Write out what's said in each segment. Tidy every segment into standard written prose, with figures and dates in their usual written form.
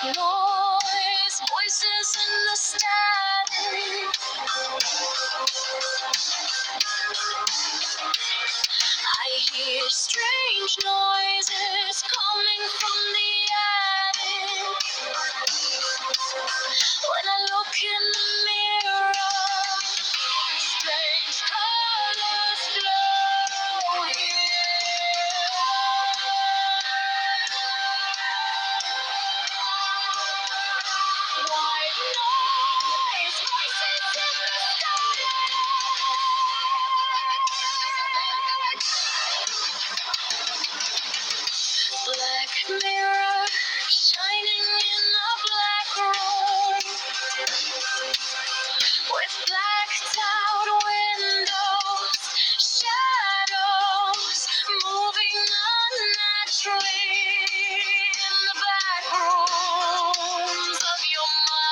noise, voices in the static. I hear strange noises coming from the attic. When I look in the mirror, strange colors flow here. White noise, voices in the static. Black mirror shining in a black room with blacked out windows, shadows moving unnaturally in the back rooms of your mind.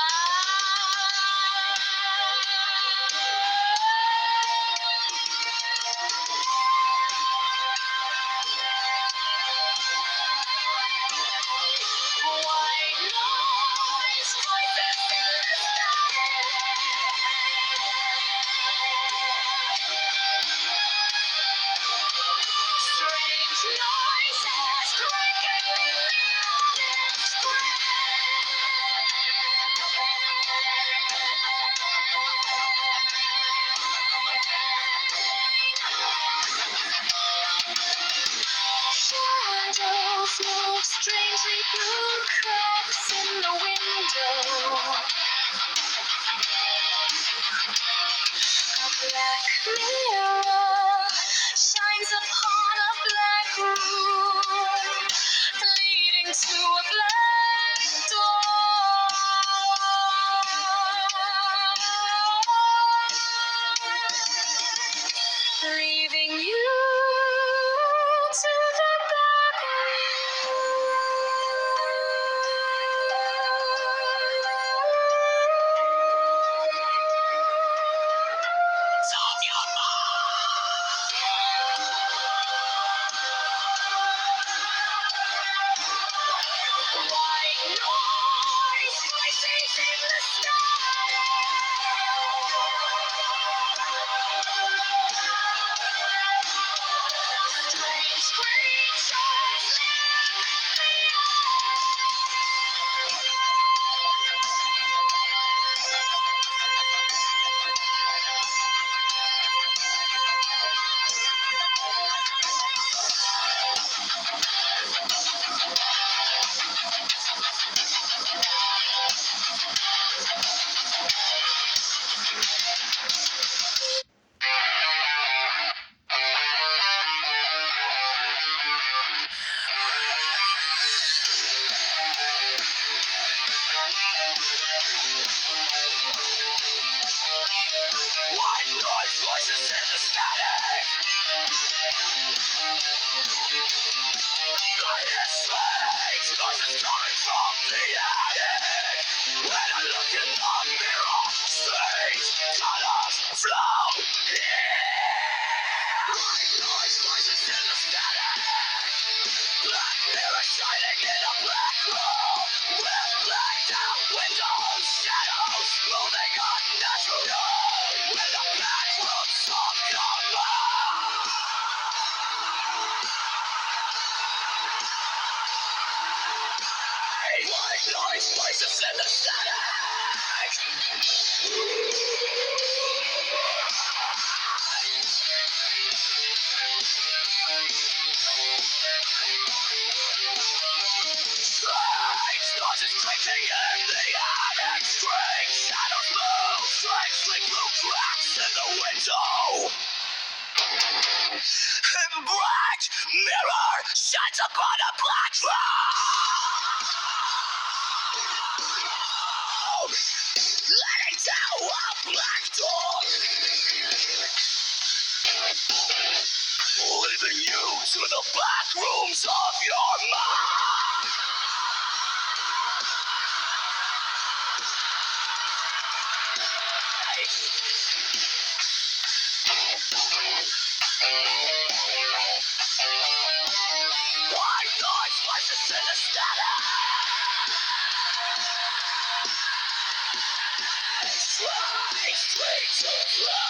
White noise, voices in the strange noises breaking in the shadows move strangely through cracks in the window. A black mirror shines upon a black room, leading to a black door, leaving you to the back white noise, voices in the strange creatures white noise, voices in the static. I hear strange noises coming from the attic. When I look in the mirror, strange colors flow here. White noise, voices in the static. Black mirror shining in a black room with blacked out windows, shadows moving unnaturally in the back rooms of your mind. White noise, voices in the static. Strange noises breaking in the attic. Strange shadows move strangely through cracks in the window. And black mirror shines upon a black room, leading to a black door, leaving you to the back rooms of your mind. White noise, voices in the static. Fly.